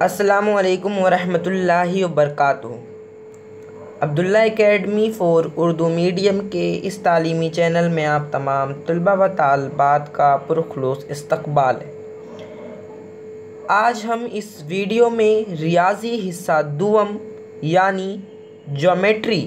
अस्सलामुअलैकुम वरहमतुल्लाहि वबरकातुहू। Abdullah academy for Urdu medium के इस तालीमी चैनल में आप तमाम तलबा व तालबात का पुरखुलूस इस्तकबाल है। आज हम इस वीडियो में रियाजी हिस्सा दुवम यानी ज्योमेट्री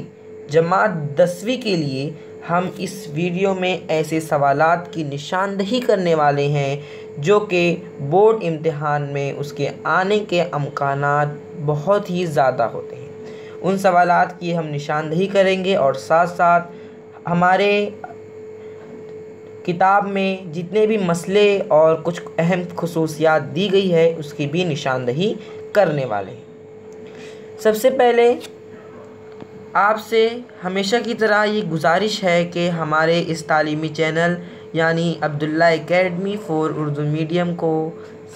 जमात 10वीं के लिए हम इस वीडियो में ऐसे सवालात की निशानदही करने वाले हैं जो कि बोर्ड इम्तिहान में उसके आने के अमकानात बहुत ही ज़्यादा होते हैं। उन सवालात की हम निशानदही करेंगे और साथ साथ हमारे किताब में जितने भी मसले और कुछ अहम खुसूसियात दी गई है उसकी भी निशानदही करने वाले हैं। सबसे पहले आपसे हमेशा की तरह ये गुजारिश है कि हमारे इस तालीमी चैनल यानी Abdullah academy for Urdu medium को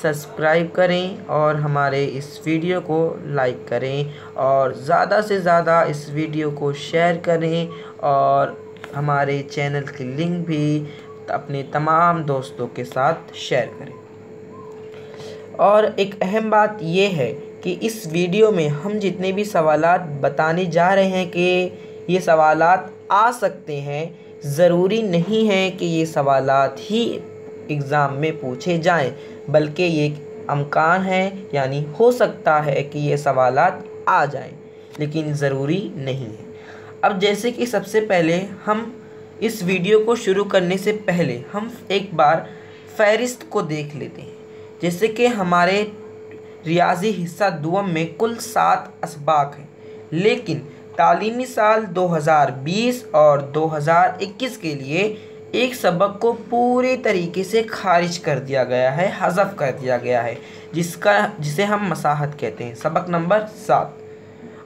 सब्सक्राइब करें और हमारे इस वीडियो को लाइक करें और ज़्यादा से ज़्यादा इस वीडियो को शेयर करें और हमारे चैनल की लिंक भी अपने तमाम दोस्तों के साथ शेयर करें। और एक अहम बात ये है कि इस वीडियो में हम जितने भी सवालात बताने जा रहे हैं कि ये सवालात आ सकते हैं, ज़रूरी नहीं है कि ये सवालात ही एग्ज़ाम में पूछे जाएं, बल्कि ये अमकान है यानी हो सकता है कि ये सवालात आ जाएं, लेकिन ज़रूरी नहीं है। अब जैसे कि सबसे पहले हम इस वीडियो को शुरू करने से पहले हम एक बार फ़हरिस्त को देख लेते हैं। जैसे कि हमारे रियाजी हिस्सा दुवम में कुल 7 असबाक हैं, लेकिन तालीमी साल 2020 और 2021 के लिए एक सबक को पूरे तरीके से खारिज कर दिया गया है, हज़फ कर दिया गया है, जिसे हम मसाहत कहते हैं, सबक नंबर 7।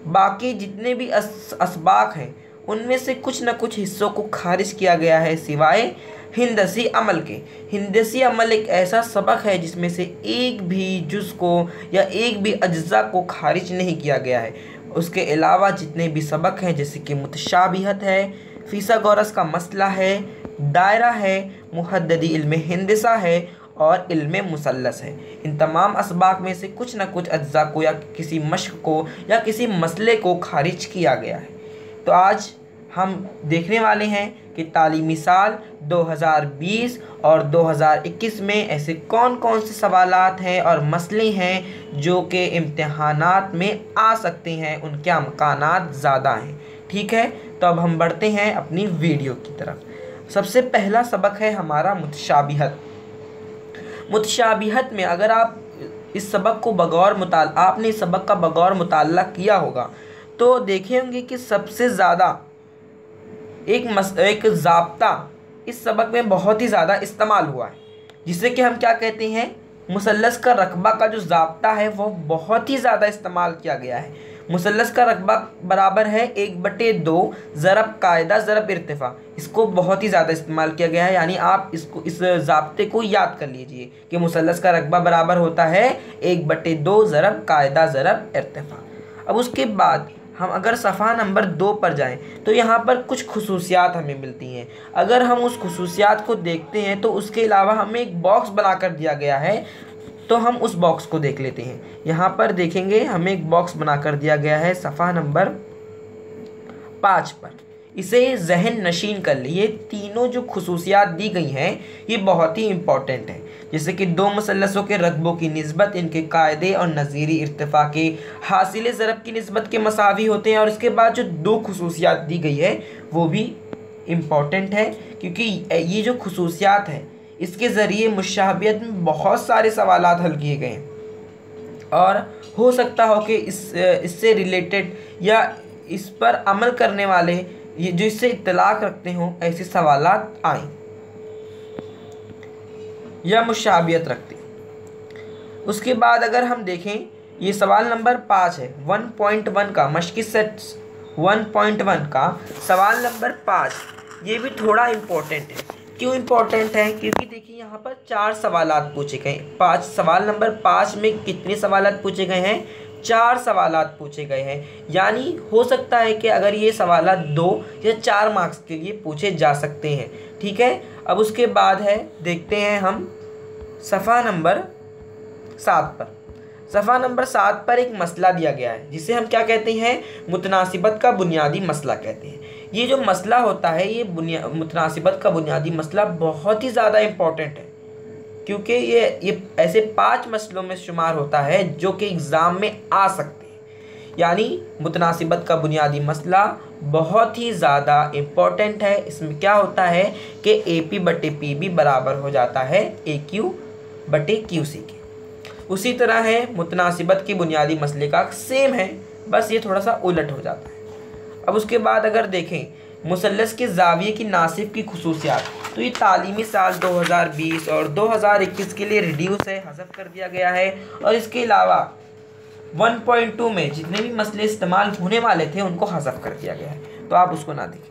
बाकी जितने भी असबाक हैं उनमें से कुछ न कुछ हिस्सों को खारिज किया गया है, सिवाय हिंदसी अमल के। हिंदसी अमल एक ऐसा सबक है जिसमें से एक भी जुज़ को या एक भी अज्जा को खारिज नहीं किया गया है। उसके अलावा जितने भी सबक हैं जैसे कि मुतशाबिहत है, फिसागोरस का मसला है, दायरा है, मुहद्ददी इल्म हिंदसा है और इल्म मुसल्लस है, इन तमाम असबाक में से कुछ न कुछ अज्जा को या किसी मश्क को या किसी मसले को खारिज किया गया है। तो आज हम देखने वाले हैं कि तालीमी साल 2020 और 2021 में ऐसे कौन कौन से सवालात हैं और मसले हैं जो कि इम्तिहानात में आ सकते हैं, उनके अमकानात ज़्यादा हैं। ठीक है, तो अब हम बढ़ते हैं अपनी वीडियो की तरफ। सबसे पहला सबक है हमारा मुतशाबिहत। मुतशाबिहत में अगर आप इस सबक को आपने इस सबक का बगौर मुताल्ला किया होगा तो देखे होंगे कि सबसे ज़्यादा एक ज़ाब्ता इस सबक में बहुत ही ज़्यादा इस्तेमाल हुआ है, जिसे कि हम क्या कहते हैं, मुसल्लस का रकबा का जो ज़ाब्ता है वो बहुत ही ज़्यादा इस्तेमाल किया गया है। मुसल्लस का रकबा बराबर है 1/2 ज़रब कायदा ज़रब इर्तिफ़ा। इसको बहुत ही ज़्यादा इस्तेमाल किया गया है, यानी आप इस ज़ाब्ते को याद कर लीजिए कि मुसल्लस का रकबा बराबर होता है 1/2 ज़रब कायदा ज़रब इर्तिफ़ा। अब उसके बाद हम अगर सफ़ा नंबर 2 पर जाएं तो यहाँ पर कुछ खुसूसियात हमें मिलती हैं। अगर हम उस खुसूसियात को देखते हैं तो उसके अलावा हमें एक बॉक्स बना कर दिया गया है, तो हम उस बॉक्स को देख लेते हैं। यहाँ पर देखेंगे हमें एक बॉक्स बना कर दिया गया है सफ़ा नंबर 5 पर। इसे जहन नशीन कर लिए। तीनों जो खुसूसियात दी गई हैं ये बहुत ही इम्पॉर्टेंट है, जैसे कि 2 मुसल्लसों के रकबों की निस्बत, इनके कायदे और नज़ीरी इर्तिफ़ा के हासिल ज़रब की निस्बत के मसावी होते हैं। और इसके बाद जो 2 खुसूसियात दी गई है वो भी इम्पॉर्टेंट है, क्योंकि ये जो खुसूसियात है इसके ज़रिए मुशाबियत में बहुत सारे सवालात हल किए गए हैं और हो सकता हो कि इससे रिलेटेड या इस पर अमल करने वाले ये जो इससे इत्तलाक रखते हों ऐसे सवालात आएँ या मुशाबियत रखते हैं। उसके बाद अगर हम देखें, ये सवाल नंबर 5 है 1.1 का, मश्की सेट 1.1 का सवाल नंबर 5। ये भी थोड़ा इम्पोर्टेंट है। क्यों इम्पोर्टेंट है? क्योंकि देखिए यहाँ पर 4 सवालात पूछे गए। 5 सवाल नंबर 5 में कितने सवालात पूछे गए हैं? 4 सवालात पूछे गए हैं। यानी हो सकता है कि अगर ये सवालात 2 या 4 मार्क्स के लिए पूछे जा सकते हैं। ठीक है, अब उसके बाद है देखते हैं हम सफ़ा नंबर 7 पर। सफ़ा नंबर 7 पर एक मसला दिया गया है जिसे हम क्या कहते हैं, मुतनासिबत का बुनियादी मसला कहते हैं। ये जो मसला होता है, ये मुतनासिबत का बुनियादी मसला बहुत ही ज़्यादा इम्पोर्टेंट है, क्योंकि ये ऐसे 5 मसलों में शुमार होता है जो कि एग्ज़ाम में आ सकते हैं। यानी मुतनासिबत का बुनियादी मसला बहुत ही ज़्यादा इम्पोर्टेंट है। इसमें क्या होता है कि AP/PB बराबर हो जाता है AQ/QC के। उसी तरह है मुतनासिबत की बुनियादी मसले का सेम है, बस ये थोड़ा सा उलट हो जाता है। अब उसके बाद अगर देखें मुसल्लस के ज़ाविये की नासिब की खुसूसियात, तो ये तालीमी साल 2020 और 2021 के लिए रिड्यूस है, हज़फ कर दिया गया है। और इसके अलावा 1.2 में जितने भी मसले इस्तेमाल होने वाले थे उनको हज़फ कर दिया गया है, तो आप उसको ना देखें।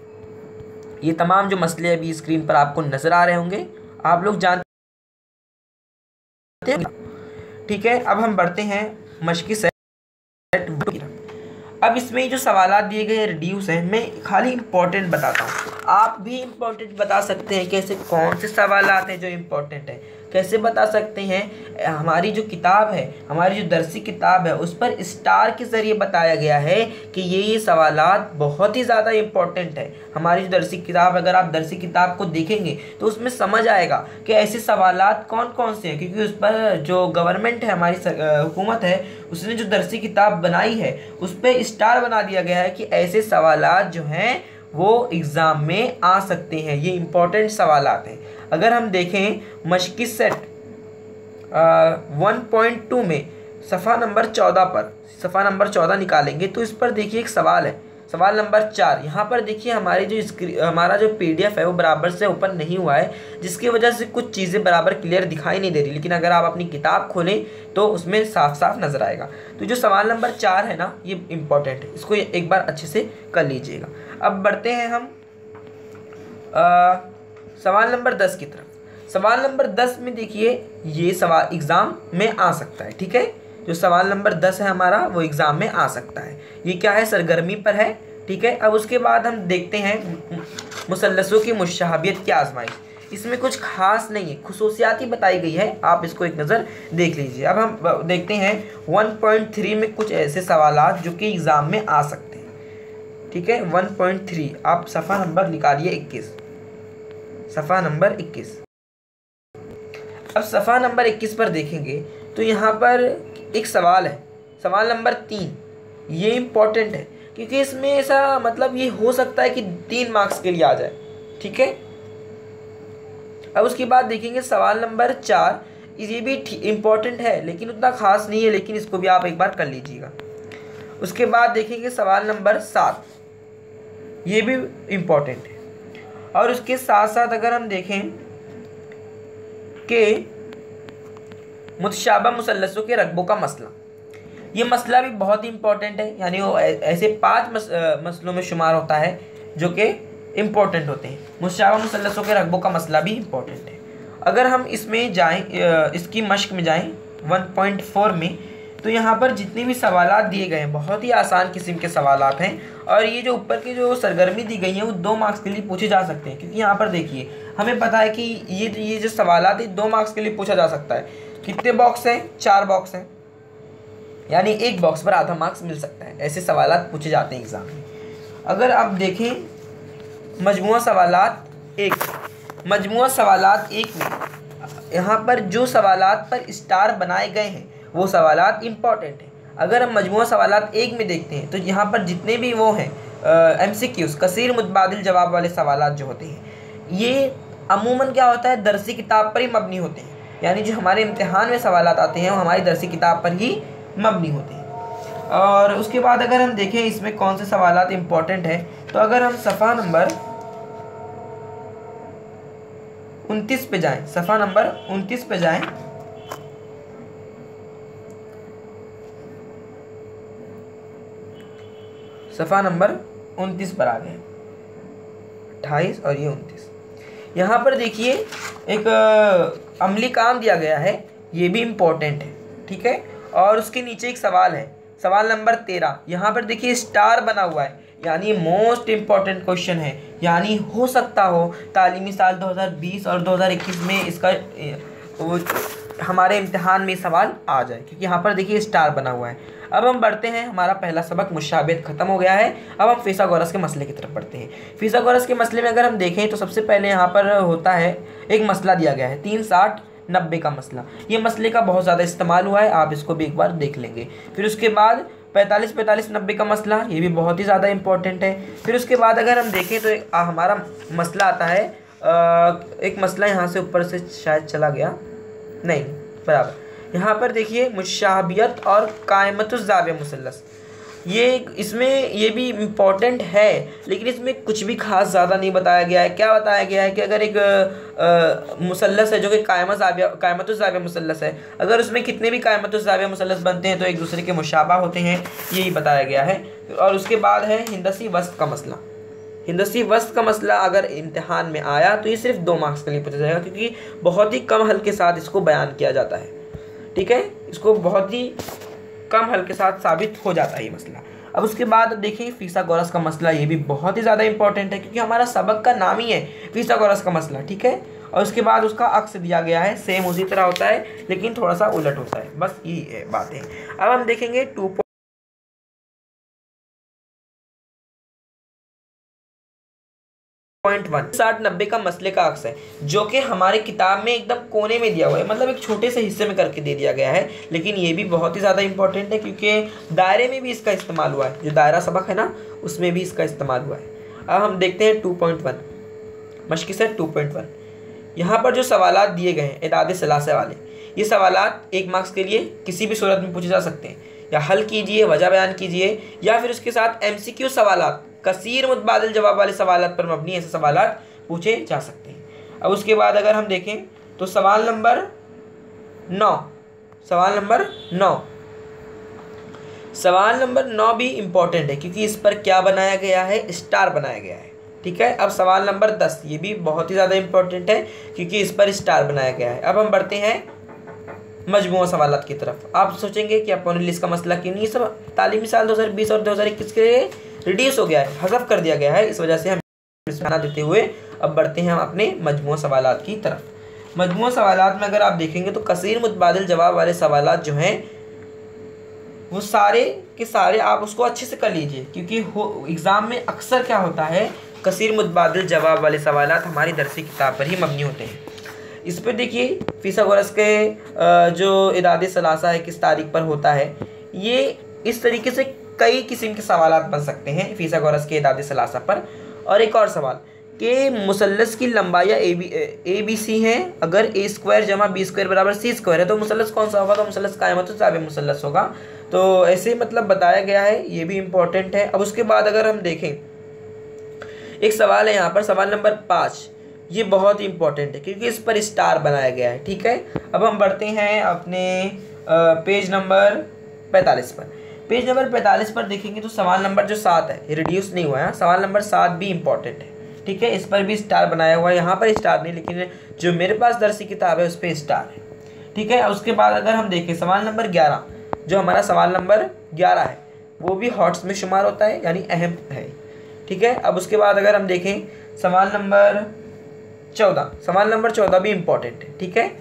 ये तमाम जो मसले अभी स्क्रीन पर आपको नज़र आ रहे होंगे, आप लोग जानते हैं, ठीक है। अब हम बढ़ते हैं मश्की सेट। अब इसमें जो सवालात दिए गए रिड्यूस हैं, मैं खाली इंपॉर्टेंट बताता हूँ, आप भी इंपॉर्टेंट बता सकते हैं। कैसे, कौन से सवालात हैं जो इम्पोर्टेंट है, कैसे बता सकते हैं। हमारी जो किताब है, हमारी जो दरसी किताब है, उस पर स्टार के ज़रिए बताया गया है कि ये सवालात बहुत ही ज़्यादा इम्पोर्टेंट है। हमारी जो दरसी किताब, अगर आप दरसी किताब को देखेंगे तो उसमें समझ आएगा कि ऐसे सवालात कौन कौन से हैं, क्योंकि उस पर जो गवर्नमेंट है, हमारी हुकूमत है, उसने जो दरसी किताब बनाई है उस पर स्टार बना दिया गया है कि ऐसे सवालात जो हैं वो एग्ज़ाम में आ सकते हैं, ये इम्पोर्टेंट सवालात हैं। अगर हम देखें मश्की सेट 1.2 में सफ़ा नंबर 14 पर, सफ़ा नंबर 14 निकालेंगे तो इस पर देखिए एक सवाल है, सवाल नंबर 4। यहाँ पर देखिए हमारा जो PDF है वो बराबर से ओपन नहीं हुआ है, जिसकी वजह से कुछ चीज़ें बराबर क्लियर दिखाई नहीं दे रही, लेकिन अगर आप अपनी किताब खोलें तो उसमें साफ साफ नज़र आएगा। तो जो सवाल नंबर 4 है ना, ये इम्पोर्टेंट है, इसको एक बार अच्छे से कर लीजिएगा। अब बढ़ते हैं हम सवाल नंबर 10 की तरफ। सवाल नंबर 10 में देखिए ये सवाल एग्ज़ाम में आ सकता है, ठीक है। जो सवाल नंबर 10 है हमारा वो एग्ज़ाम में आ सकता है। ये क्या है, सरगर्मी पर है, ठीक है। अब उसके बाद हम देखते हैं मुसल्लसों की मुशाहबियत की आजमाइश। इसमें कुछ खास नहीं है, खुसूसियात ही बताई गई है, आप इसको एक नज़र देख लीजिए। अब हम देखते हैं 1.3 में कुछ ऐसे सवालात जो कि एग्ज़ाम में आ सकते हैं, ठीक है। 1.3 आप सफ़ा नंबर निकालिए 21, सफ़ा नंबर 21। अब सफ़ा नंबर 21 पर देखेंगे तो यहाँ पर एक सवाल है, सवाल नंबर 3। ये इम्पोर्टेंट है क्योंकि इसमें ऐसा मतलब ये हो सकता है कि 3 मार्क्स के लिए आ जाए, ठीक है। अब उसके बाद देखेंगे सवाल नंबर 4। ये भी इम्पोर्टेंट है लेकिन उतना ख़ास नहीं है, लेकिन इसको भी आप एक बार कर लीजिएगा। उसके बाद देखेंगे सवाल नंबर 7, ये भी इम्पोर्टेंट है। और उसके साथ साथ अगर हम देखें कि मुतशाबा मुसल्लसों के रकबों का मसला, ये मसला भी बहुत ही इम्पोर्टेंट है। यानी वो ऐसे 5 मसलों में शुमार होता है जो कि इम्पोर्टेंट होते हैं। मुतशाबा मुसल्लसों के रकबों का मसला भी इम्पोर्टेंट है। अगर हम इसमें जाएं, इसकी मश्क में जाएं 1.4 में, तो यहाँ पर जितने भी सवालात दिए गए हैं बहुत ही आसान किस्म के सवालात हैं। और ये जो ऊपर की जो सरगर्मी दी गई है वो 2 मार्क्स के लिए पूछे जा सकते हैं, क्योंकि यहाँ पर देखिए हमें पता है कि ये जो सवालात है 2 मार्क्स के लिए पूछा जा सकता है। कितने बॉक्स हैं, 4 बॉक्स हैं, यानी एक बॉक्स पर आधा मार्क्स मिल सकता है। ऐसे सवालात पूछे जाते हैं एग्ज़ाम में। अगर आप देखें मजमुआ सवालात 1, मजमुआ सवालात 1 में यहाँ पर जो सवालात पर स्टार बनाए गए हैं वो सवालात इम्पॉर्टेंट हैं। अगर हम मजमुआ सवालात 1 में देखते हैं तो यहाँ पर जितने भी वो हैं MCQs, कसीर मुतबादिल जवाब वाले सवालात जो होते हैं, ये अमूमन क्या होता है, दरसी किताब पर ही मबनी होते हैं। यानी जो हमारे इम्तिहान में सवालात आते हैं वो हमारी दरसी किताब पर ही मबनी होते हैं। और उसके बाद अगर हम देखें इसमें कौन से सवालात इम्पॉर्टेंट हैं, तो अगर हम सफ़ा नंबर 29 पे जाएं, सफ़ा नंबर 29 पे जाएं, सफ़ा नंबर 29 पर आ गए, 28 और ये 29। यहाँ पर देखिए एक अमली काम दिया गया है, ये भी इम्पोर्टेंट है, ठीक है। और उसके नीचे एक सवाल है, सवाल नंबर 13। यहाँ पर देखिए स्टार बना हुआ है, यानी मोस्ट इम्पॉर्टेंट क्वेश्चन है। यानी हो सकता हो तालीमी साल 2020 और 2021 में इसका वो हमारे इम्तिहान में सवाल आ जाए, क्योंकि यहाँ पर देखिए स्टार बना हुआ है। अब हम बढ़ते हैं, हमारा पहला सबक मुशाबिहत खत्म हो गया है। अब हम फिसागोरस के मसले की तरफ बढ़ते हैं। फिसागोरस के मसले में अगर हम देखें तो सबसे पहले यहाँ पर होता है एक मसला दिया गया है 3, 60, 90 का मसला। ये मसले का बहुत ज़्यादा इस्तेमाल हुआ है, आप इसको भी एक बार देख लेंगे। फिर उसके बाद 45, 45, 90 का मसला, ये भी बहुत ही ज़्यादा इंपॉर्टेंट है। फिर उसके बाद अगर हम देखें तो हमारा मसला आता है, एक मसला यहाँ से ऊपर से शायद चला गया, नहीं बराबर, यहाँ पर देखिए मुशाबियत और कायमतुज़ ज़ाविया मुसल्लस। ये इसमें ये भी इम्पॉर्टेंट है, लेकिन इसमें कुछ भी खास ज़्यादा नहीं बताया गया है। क्या बताया गया है कि अगर एक मुसल्लस है जो कि कायमतुज़ ज़ाविया मुसल्लस है, अगर उसमें कितने भी कायमतुज़ ज़ाविया मुसल्लस बनते हैं तो एक दूसरे के मुशाबा होते हैं, यही बताया गया है। और उसके बाद है हिंदसी वस्त का मसला। हिंदसी वस्त का मसला अगर इम्तिहान में आया तो ये सिर्फ 2 मार्क्स के लिए पूछा जाएगा, क्योंकि बहुत ही कम हल के साथ इसको बयान किया जाता है। ठीक है, इसको बहुत ही कम हल के साथ साबित हो जाता है ये मसला। अब उसके बाद देखिए फिसागोरस का मसला, ये भी बहुत ही ज़्यादा इंपॉर्टेंट है, क्योंकि हमारा सबक का नाम ही है फिसागोरस का मसला। ठीक है, और उसके बाद उसका अक्स दिया गया है, सेम उसी तरह होता है लेकिन थोड़ा सा उलट होता है, बस यही बात है। अब हम देखेंगे 2.1 60-90 का मसले का अक्स है, जो कि हमारे किताब में एकदम कोने में दिया हुआ है, मतलब एक छोटे से हिस्से में करके दे दिया गया है। लेकिन ये भी बहुत ही ज़्यादा इंपॉर्टेंट है, क्योंकि दायरे में भी इसका इस्तेमाल हुआ है, जो दायरा सबक है ना उसमें भी इसका इस्तेमाल हुआ है। अब हम देखते हैं 2.1 मश्की सेट 2.1। यहाँ पर जो सवालात दिए गए हैं इदादे सलासे वाले, ये सवालात 1 मार्क्स के लिए किसी भी सूरत में पूछे जा सकते हैं। या हल कीजिए, वजह बयान कीजिए, या फिर उसके साथ MCQ सवालात, कसीर मुतबादिल जवाब वाले सवालात पर मबनी ऐसे सवालात पूछे जा सकते हैं। अब उसके बाद अगर हम देखें तो सवाल नंबर 9 भी इम्पॉर्टेंट है, क्योंकि इस पर क्या बनाया गया है, स्टार बनाया गया है। ठीक है, अब सवाल नंबर 10, ये भी बहुत ही ज़्यादा इंपॉर्टेंट है, क्योंकि इस पर स्टार बनाया गया है। अब हम बढ़ते हैं मजमूआ सवालात की तरफ। आप सोचेंगे कि अपॉन लिस्ट का मसला क्यों नहीं, सब तालीमी साल 2020 और 2021 के रिड्यूस हो गया है, हज़फ कर दिया गया है, इस वजह से हम बना देते हुए अब बढ़ते हैं हम अपने मजमूआ सवालात की तरफ। मजमूआ सवालात में अगर आप देखेंगे तो कसीर मुतबादिल जवाब वाले सवालात जो हैं वो सारे के सारे आप उसको अच्छे से कर लीजिए, क्योंकि एग्ज़ाम में अक्सर क्या होता है, कसीर मुतबादिल जवाब वाले सवालात हमारी दरसी किताब पर ही मबनी होते हैं। इस पर देखिए फिसागोरस के जो इदादे सलासा है किस तारीख पर होता है, ये इस तरीके से कई किस्म के सवालात बन सकते हैं फिसागोरस के इदादे सलासा पर। और एक और सवाल कि मुसल्लस की लंबाई ABC है, अगर A² जमा B² बराबर C² है तो मुसल्लस कौन सा होगा, तो मुसल्लस कायमतुज़ ज़ाविया मुसल्लस होगा। तो ऐसे मतलब बताया गया है, ये भी इम्पोर्टेंट है। अब उसके बाद अगर हम देखें एक सवाल है यहाँ पर, सवाल नंबर 5, ये बहुत ही इंपॉर्टेंट है क्योंकि इस पर स्टार बनाया गया है। ठीक है, अब हम बढ़ते हैं अपने पेज नंबर 45 पर। पेज नंबर 45 पर देखेंगे तो सवाल नंबर जो 7 है, ये रिड्यूस नहीं हुआ है, सवाल नंबर 7 भी इम्पॉर्टेंट है। ठीक है, इस पर भी स्टार बनाया हुआ है, यहाँ पर स्टार नहीं, लेकिन जो मेरे पास दरसी किताब है उस पर स्टार है। ठीक है, उसके बाद अगर हम देखें सवाल नंबर 11, जो हमारा सवाल नंबर 11 है वो भी हॉट्स में शुमार होता है, यानी अहम है। ठीक है, अब उसके बाद अगर हम देखें सवाल नंबर 14, सवाल नंबर 14 भी इम्पॉर्टेंट है। ठीक है,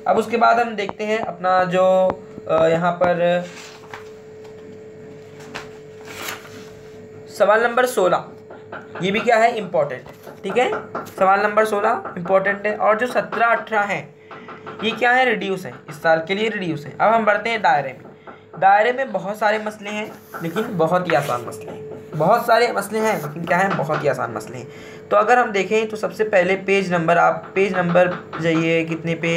अब उसके बाद हम देखते हैं अपना जो यहाँ पर सवाल नंबर 16, ये भी क्या है, इम्पॉर्टेंट है। ठीक है, सवाल नंबर 16 इम्पॉर्टेंट है। और जो 17, 18 हैं ये क्या है, रिड्यूस है, इस साल के लिए रिड्यूस है। अब हम बढ़ते हैं दायरे में। दायरे में बहुत सारे मसले हैं लेकिन बहुत ही आसान मसले हैं, बहुत सारे मसले हैं लेकिन क्या है, बहुत ही आसान मसले हैं। तो अगर हम देखें तो सबसे पहले पेज नंबर जाइए कितने पे,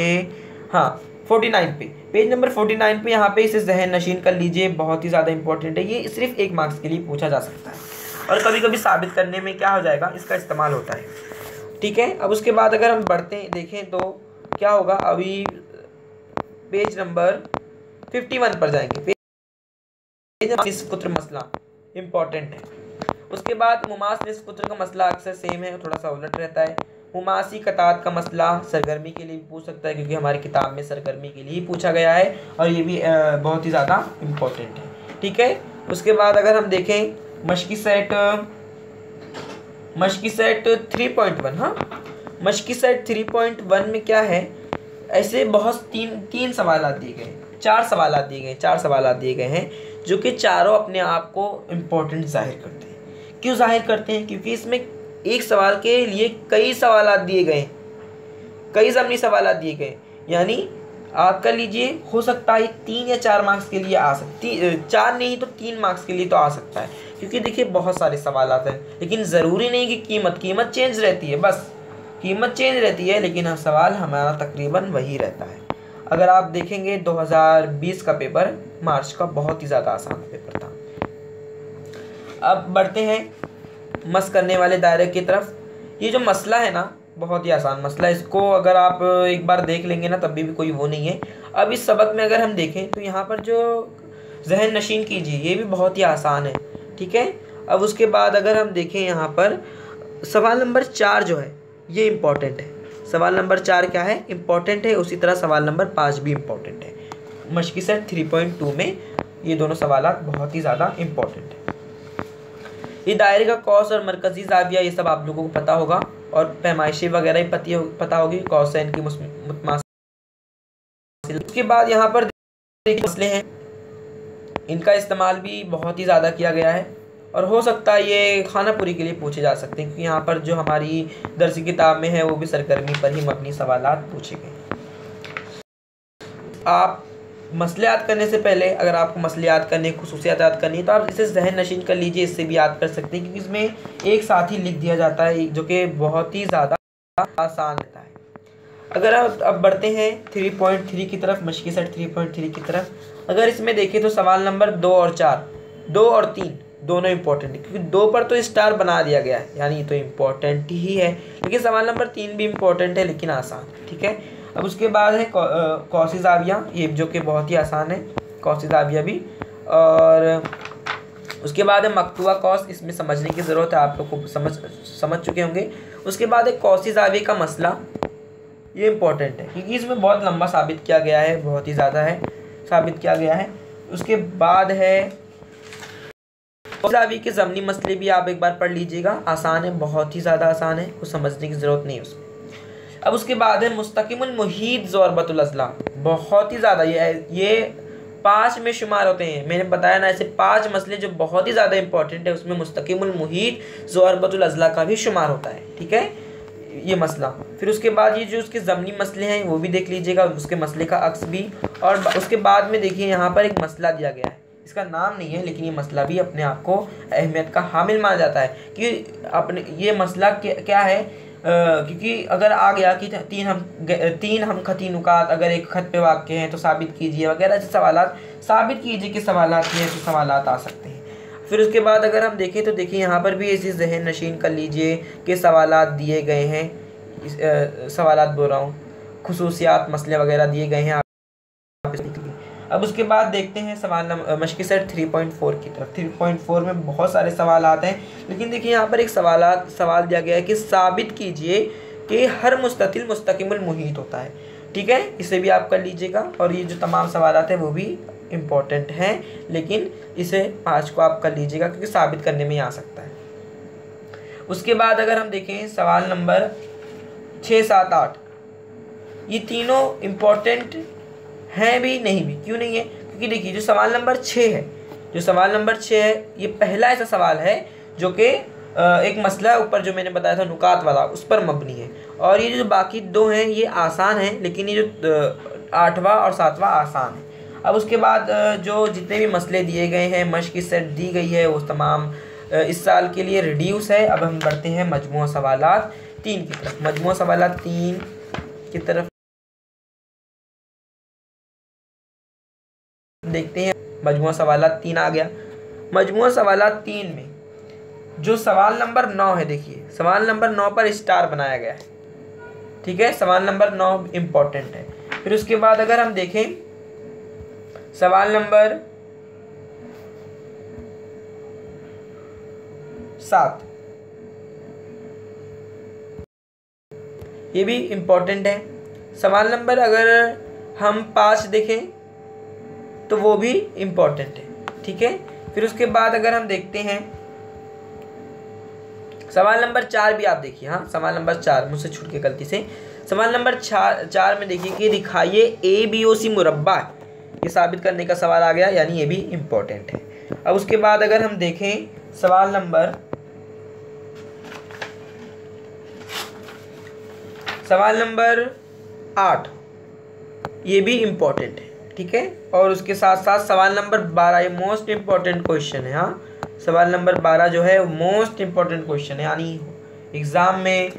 हाँ 49 पे, पेज नंबर 49 पे यहाँ पे इसे जहन नशीन कर लीजिए, बहुत ही ज़्यादा इंपॉर्टेंट है, ये सिर्फ 1 मार्क्स के लिए पूछा जा सकता है और कभी कभी साबित करने में क्या हो जाएगा, इसका इस्तेमाल होता है। ठीक है, अब उसके बाद अगर हम बढ़ते देखें तो क्या होगा, अभी पेज नंबर 51 पर जाएंगे, पेज निस्फ कुत्र मसला इम्पॉर्टेंट है। उसके बाद मुमास निस्फ कुत्र का मसला अक्सर सेम है, थोड़ा सा उलट रहता है। मुमासी कतात का मसला सरगर्मी के लिए भी पूछ सकता है, क्योंकि हमारी किताब में सरगर्मी के लिए ही पूछा गया है और ये भी बहुत ही ज़्यादा इम्पोर्टेंट है। ठीक है, उसके बाद अगर हम देखें मशकी सेट 3.1, हाँ मशकी सेट 3.1 में क्या है, ऐसे बहुत तीन सवालात दिए गए, चार सवालात दिए गए हैं जो कि चारों अपने आप को इम्पोर्टेंट जाहिर करते हैं। क्यों जाहिर करते हैं? क्योंकि इसमें एक सवाल के लिए कई सवालात दिए गए, कई ज़मनी सवालात दिए गए। यानी आप कर लीजिए, हो सकता है 3 या 4 मार्क्स के लिए आ सकती, 4 नहीं तो 3 मार्क्स के लिए तो आ सकता है, क्योंकि देखिए बहुत सारे सवालात हैं। लेकिन ज़रूरी नहीं कि कीमत चेंज रहती है, बस कीमत चेंज रहती है, लेकिन सवाल हमारा तकरीबन वही रहता है। अगर आप देखेंगे 2020 का पेपर मार्च का बहुत ही ज़्यादा आसान पेपर था। अब बढ़ते हैं मस करने वाले दायरे की तरफ। ये जो मसला है ना, बहुत ही आसान मसला है, इसको अगर आप एक बार देख लेंगे ना तब भी कोई वो नहीं है। अब इस सबक में अगर हम देखें तो यहाँ पर जो जहन नशीन कीजिए, ये भी बहुत ही आसान है, ठीक है। अब उसके बाद अगर हम देखें यहाँ पर सवाल नंबर 4 जो है ये इम्पॉर्टेंट है। सवाल नंबर 4 क्या है? इम्पॉर्टेंट है। उसी तरह सवाल नंबर 5 भी इम्पॉर्टेंट है। मश्की सेट 3.2 में ये दोनों सवालात बहुत ही ज़्यादा इम्पॉर्टेंट है। ये दायरे का कौस और मरकज़ी ज़ाविया ये सब आप लोगों को पता होगा, और पैमाइशी वगैरह ही पता होगी, कौसैन की मुतमासिल। उसके बाद यहाँ पर मसले हैं, इनका इस्तेमाल भी बहुत ही ज़्यादा किया गया है, और हो सकता है ये खानापुरी के लिए पूछे जा सकते हैं, क्योंकि यहाँ पर जो हमारी दरसी किताब में है वो भी सरगर्मी पर ही मबनी सवालात पूछे गए। आप मसले याद करने से पहले, अगर आपको मसले याद करने, खुसूसियात याद करनी है, तो आप इसे जहन नशीन कर लीजिए, इससे भी याद कर सकते हैं, क्योंकि इसमें एक साथ ही लिख दिया जाता है, जो कि बहुत ही ज़्यादा आसान रहता है। अगर आप अब बढ़ते हैं 3.3 की तरफ, मश्की सेट 3.3 की तरफ। अगर इसमें देखें तो सवाल नंबर 2 और 4, 2 और 3 दोनों इंपॉर्टेंट है, क्योंकि 2 पर तो स्टार बना दिया गया है, यानी ये तो इम्पोर्टेंट ही है। लेकिन सवाल नंबर 3 भी इम्पोर्टेंट है, लेकिन आसान, ठीक है। अब उसके बाद है कौसी ज़ाविया, ये जो कि बहुत ही आसान है, कौसी ज़ाविया भी। और उसके बाद है मकतूआ कौस, इसमें समझने की ज़रूरत है, आप लोग को समझ चुके होंगे। उसके बाद है कौसी ज़ाविया का मसला, ये इम्पोर्टेंट है, क्योंकि इसमें बहुत लंबा साबित किया गया है, बहुत ही ज़्यादा है साबित किया गया है। उसके बाद है ज़ाविया के ज़मनी मसले भी आप एक बार पढ़ लीजिएगा, आसान है, बहुत ही ज़्यादा आसान है, कुछ समझने की ज़रूरत नहीं है उसमें। अब उसके बाद है मुस्तकिमुल मुहीत ज़ोरबतुल अज़ला, बहुत ही ज़्यादा ये 5 में शुमार होते हैं। मैंने बताया ना, ऐसे 5 मसले जो बहुत ही ज़्यादा इंपॉर्टेंट है, उसमें मुस्तकिमुल मुहीत ज़ोरबतुल अज़ला का भी शुमार होता है, ठीक है, ये मसला। फिर उसके बाद ये जो उसके ज़मनी मसले हैं वो भी देख लीजिएगा, उसके मसले का अक्स भी। और उसके बाद में देखिए यहाँ पर एक मसला दिया गया है, इसका नाम नहीं है, लेकिन ये मसला भी अपने आप को अहमियत का हामिल माना जाता है कि अपने ये मसला क्या है, क्योंकि अगर आ गया कि तीन हम खती नुकात अगर एक खत पे वाक़े हैं तो साबित कीजिए वगैरह ऐसे सवालात, साबित कीजिए कि सवालात में ऐसे सवालात आ सकते हैं। फिर उसके बाद अगर हम देखें तो देखिए यहाँ पर भी ऐसी जहन नशीन कर लीजिए कि सवालात दिए गए हैं, सवालात बोल रहा हूँ, खुसूसियात मसले वगैरह दिए गए हैं। अब उसके बाद देखते हैं सवाल मश्की सेट 3.4 की तरफ। 3.4 में बहुत सारे सवाल आते हैं, लेकिन देखिए यहाँ पर एक सवाल दिया गया है कि साबित कीजिए कि हर मुस्ततिल मुस्तकिमुल मुहीत होता है, ठीक है, इसे भी आप कर लीजिएगा। और ये जो तमाम सवाल आते हैं वो भी इम्पोर्टेंट हैं, लेकिन इसे 5 को आप कर लीजिएगा, क्योंकि साबित करने में ही आ सकता है। उसके बाद अगर हम देखें सवाल नंबर 6, 7, 8, ये तीनों इम्पोर्टेंट हैं भी, नहीं भी। क्यों नहीं है? क्योंकि देखिए जो सवाल नंबर 6 है, ये पहला ऐसा सवाल है जो कि एक मसला ऊपर जो मैंने बताया था नुकात वाला, उस पर मबनी है। और ये जो बाकी 2 हैं ये आसान हैं, लेकिन ये जो 8वां और 7वां आसान है। अब उसके बाद जो जितने भी मसले दिए गए हैं, मश्क की सेट दी गई है, वो तमाम इस साल के लिए रिड्यूस है। अब हम बढ़ते हैं मजमूआ सवालात 3 की तरफ। मजमूआ सवालात 3 की तरफ देखते हैं। मजमूआ सवालात 3 आ गया। मजमूआ सवालात 3 में जो सवाल नंबर 9 है, देखिए सवाल नंबर 9 पर स्टार बनाया गया है, ठीक है, सवाल नंबर 9 इम्पोर्टेंट है। फिर उसके बाद अगर हम देखें सवाल नंबर 7, ये भी इम्पोर्टेंट है। सवाल नंबर अगर हम 5 देखें तो वो भी इम्पोर्टेंट है, ठीक है। फिर उसके बाद अगर हम देखते हैं सवाल नंबर 4 भी आप देखिए, हाँ सवाल नंबर 4 मुझसे छूट के गलती से सवाल नंबर 4 में देखिए कि दिखाइए ABOC मुरब्बा है, ये साबित करने का सवाल आ गया, यानी ये भी इम्पोर्टेंट है। अब उसके बाद अगर हम देखें सवाल नंबर 8, ये भी इम्पोर्टेंट है, ठीक है। और उसके साथ साथ सवाल नंबर 12, ये मोस्ट इम्पोर्टेंट क्वेश्चन है। हाँ, सवाल नंबर 12 जो है मोस्ट इम्पोर्टेंट क्वेश्चन है, यानी एग्ज़ाम में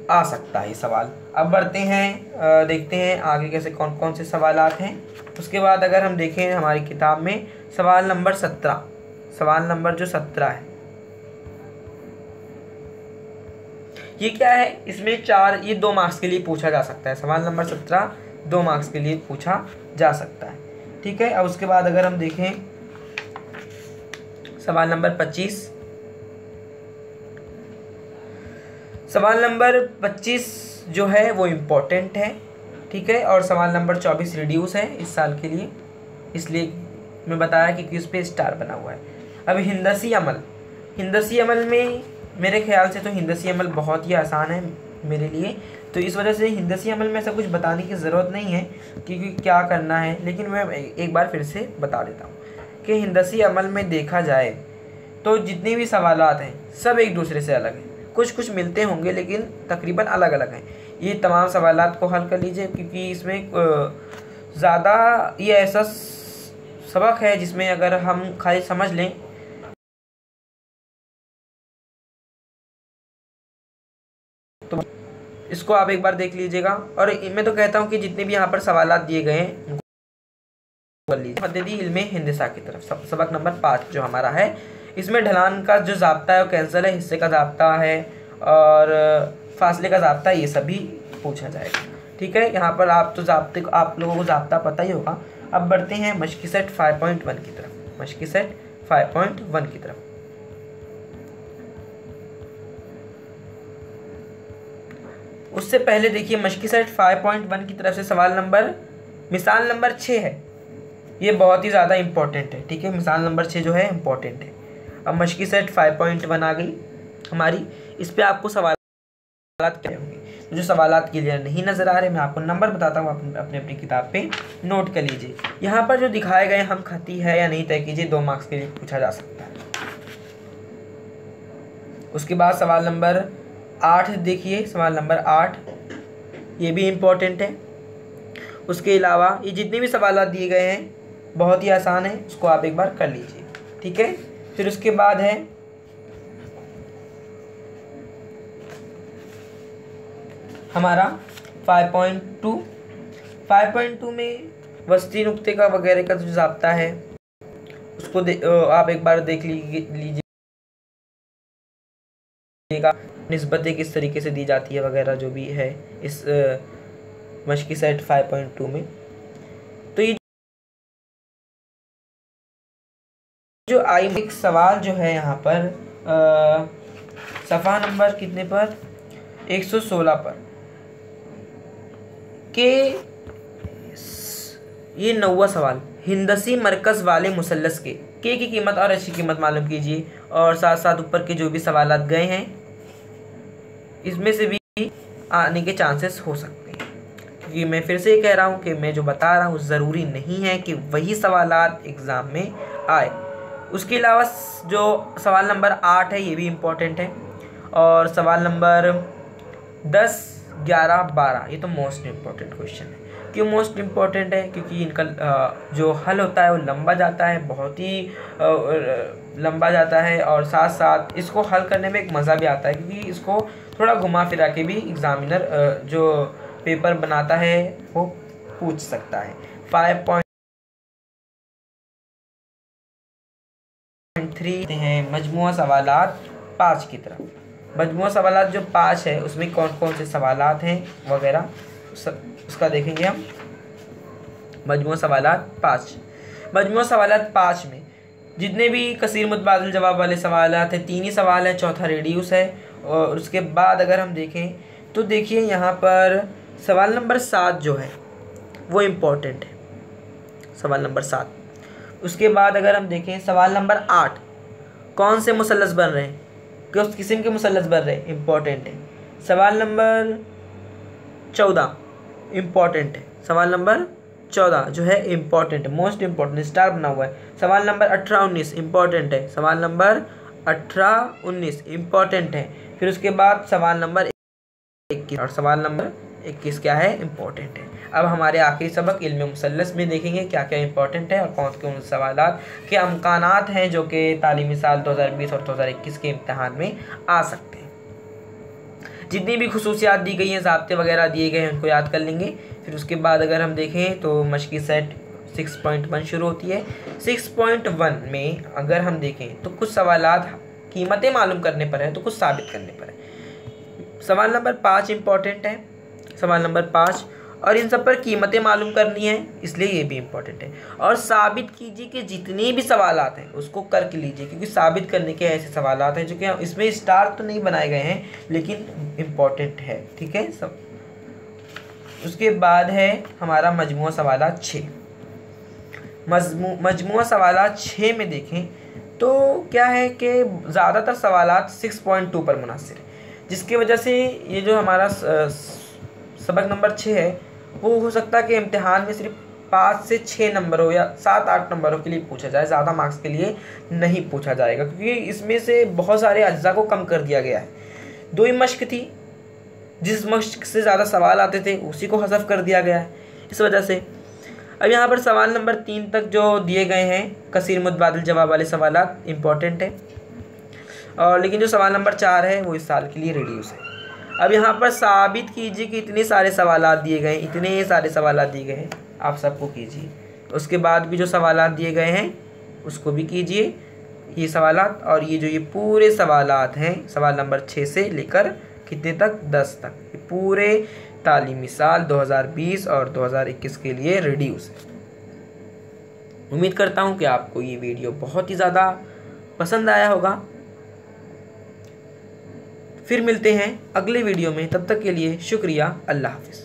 आ सकता है ये सवाल। अब बढ़ते हैं, देखते हैं आगे कैसे कौन कौन से सवालात हैं। उसके बाद अगर हम देखें हमारी किताब में सवाल नंबर 17, सवाल नंबर जो 17 है, ये क्या है, इसमें ये 2 मार्क्स के लिए पूछा जा सकता है। सवाल नंबर 17 2 मार्क्स के लिए पूछा जा सकता है, ठीक है। अब उसके बाद अगर हम देखें सवाल नंबर 25, सवाल नंबर 25 जो है वो इम्पोर्टेंट है, ठीक है। और सवाल नंबर 24 रिड्यूस है इस साल के लिए, इसलिए मैं बताया कि क्विज पे स्टार बना हुआ है। अब हिंदसी अमल में मेरे ख्याल से तो हिंदसी अमल बहुत ही आसान है मेरे लिए, तो इस वजह से हिंदसी अमल में ऐसा कुछ बताने की ज़रूरत नहीं है कि क्या करना है। लेकिन मैं एक बार फिर से बता देता हूँ कि हिंदसी अमल में देखा जाए तो जितने भी सवालात हैं सब एक दूसरे से अलग हैं, कुछ कुछ मिलते होंगे लेकिन तकरीबन अलग अलग हैं। ये तमाम सवालात को हल कर लीजिए, क्योंकि इसमें ज़्यादा ये ऐसा सबक है जिसमें अगर हम खाली समझ लें तो इसको आप एक बार देख लीजिएगा। और मैं तो कहता हूँ कि जितने भी यहाँ पर सवालात दिए गए हैं कर लीजिए। मददी इल्मे हिंदसा की तरफ सबक नंबर 5 जो हमारा है, इसमें ढलान का जो ज़ाब्ता है वो कैंसल है, हिस्से का ज़ाब्ता है और फासले का ज़ाब्ता है, ये सभी पूछा जाएगा, ठीक है। यहाँ पर आप लोगों को ज़ाब्ता पता ही होगा। अब बढ़ते हैं मशक़ी सेट 5.1 की तरफ, मशक़ी सेट 5.1 की तरफ। उससे पहले देखिए मशक़ी सेट 5.1 की तरफ से सवाल नंबर मिसाल नंबर 6 है, ये बहुत ही ज़्यादा इम्पोर्टेंट है, ठीक है। मिसाल नंबर 6 जो है इम्पोर्टेंट है। अब मशक़ी सेट 5.1 आ गई हमारी, इस पे आपको सवालात क्या होंगे। तो जो सवालात क्लियर नहीं नज़र आ रहे, मैं आपको नंबर बताता हूँ, अपने अपनी किताब पे नोट कर लीजिए। यहाँ पर जो दिखाए गए हम खती है या नहीं तय कीजिए, 2 मार्क्स के लिए पूछा जा सकता है। उसके बाद सवाल नंबर 8 देखिए, सवाल नंबर 8 ये भी इम्पोर्टेंट है। उसके अलावा ये जितने भी सवालात दिए गए हैं बहुत ही आसान है, उसको आप एक बार कर लीजिए, ठीक है। फिर उसके बाद है हमारा 5.2 में वस्ती नुक्ते का वगैरह का जो ज़ाब्ता है उसको आप एक बार देख लीजिएगा, निस्बतें किस तरीके से दी जाती है वगैरह जो भी है इस मशक़ी सेट 5.2 में। तो ये जो एक सवाल जो है यहाँ पर सफ़ा नंबर कितने पर 116 पर के ये 9वां सवाल, हिंदसी मरकज़ वाले मुसल्लस के की कीमत और अच्छी कीमत मालूम कीजिए। और साथ साथ ऊपर के जो भी सवालात गए हैं इसमें से भी आने के चांसेस हो सकते हैं, क्योंकि मैं फिर से कह रहा हूँ कि मैं जो बता रहा हूँ ज़रूरी नहीं है कि वही सवालात एग्ज़ाम में आए। उसके अलावा जो सवाल नंबर 8 है ये भी इम्पोर्टेंट है, और सवाल नंबर 10, 11, 12 ये तो मोस्ट इम्पोर्टेंट क्वेश्चन है। क्यों मोस्ट इम्पोर्टेंट है? क्योंकि इनका जो हल होता है वो लंबा जाता है, बहुत ही लंबा जाता है, और साथ साथ इसको हल करने में एक मज़ा भी आता है, क्योंकि इसको थोड़ा घुमा फिरा के भी एग्ज़ामिनर जो पेपर बनाता है वो पूछ सकता है। 5.3 हैं मजमुआ सवालात 5 की तरफ। मजमुआ सवालात जो 5 है उसमें कौन कौन से सवालात हैं वगैरह उसका देखेंगे हम। मजमुआ सवालात 5, मजमुआ सवालात 5 में जितने भी कसीर मुतबादिल जवाब वाले सवालात हैं 3 ही सवाल हैं, चौथा रेडियूस है। और उसके बाद अगर हम देखें तो देखिए यहाँ पर सवाल नंबर 7 जो है वो इम्पोर्टेंट है, सवाल नंबर 7। उसके बाद अगर हम देखें सवाल नंबर 8, कौन से मुसल्लस बन रहे हैं, किस किस्म के मुसल्लस बन रहे हैं, इम्पोर्टेंट है। सवाल नंबर 14 इम्पॉर्टेंट है। सवाल नंबर 14 जो है इम्पॉर्टेंट है, मोस्ट इम्पॉर्टेंट, स्टार बना हुआ है। सवाल नंबर 18-19 इम्पॉर्टेंट है। सवाल नंबर 18-19 इम्पॉर्टेंट है। फिर उसके बाद सवाल नंबर 21 और सवाल नंबर 21 क्या है, इम्पॉर्टेंट है। अब हमारे आखिरी सबक इल्म मुसल्लस में देखेंगे क्या क्या इंपॉर्टेंट है और कौन कौन से सवालात के अमकानात हैं जो कि तालीमी साल 2020 और 2021 के इम्तहान में आ सकते हैं। जितनी भी खुसूसियात दी गई हैं, ज़ाब्ते वगैरह दिए गए हैं, उनको याद कर लेंगे। फिर उसके बाद अगर हम देखें तो मशक़ी सेट 6.1 शुरू होती है। 6.1 में अगर हम देखें तो कुछ सवालात कीमतें मालूम करने पर है, तो कुछ साबित करने पर है। सवाल नंबर 5 इम्पॉर्टेंट है, सवाल नंबर 5, और इन सब पर कीमतें मालूम करनी है, इसलिए ये भी इम्पोर्टेंट है। और साबित कीजिए कि जितने भी सवालात हैं उसको करके लीजिए, क्योंकि साबित करने के ऐसे सवालात हैं जो कि इसमें स्टार तो नहीं बनाए गए हैं लेकिन इम्पोर्टेंट है, ठीक है सब। उसके बाद है हमारा मजमूआ सवालात 6। मजमूआ सवालात 6 में देखें तो क्या है कि ज़्यादातर सवालात 6.2 पर मुनासिर है, जिसकी वजह से ये जो हमारा सबक नंबर 6 है वो हो सकता है कि इम्तिहान में सिर्फ 5 से 6 नंबरों या 7-8 नंबरों के लिए पूछा जाए, ज़्यादा मार्क्स के लिए नहीं पूछा जाएगा, क्योंकि इसमें से बहुत सारे अज्जा को कम कर दिया गया है। 2 ही मश्क थी, जिस मश्क से ज़्यादा सवाल आते थे उसी को हज़फ कर दिया गया है, इस वजह से। अब यहाँ पर सवाल नंबर 3 तक जो दिए गए हैं कसीर मुतबादिल जवाब वाले सवालात इम्पॉर्टेंट है, और लेकिन जो सवाल नंबर 4 है वो इस साल के लिए रिड्यूस है। अब यहाँ पर साबित कीजिए कि इतने सारे सवालात दिए गए हैं, इतने सारे सवालात दिए गए हैं, आप सबको कीजिए। उसके बाद भी जो सवालात दिए गए हैं उसको भी कीजिए, ये सवालात। और ये जो ये पूरे सवालात हैं सवाल नंबर 6 से लेकर कितने तक, 10 तक, ये पूरे तालीमी साल 2020 और 2021 के लिए रिड्यूस है। उम्मीद करता हूँ कि आपको ये वीडियो बहुत ही ज़्यादा पसंद आया होगा। फिर मिलते हैं अगले वीडियो में, तब तक के लिए शुक्रिया, अल्लाह हाफ़िज़।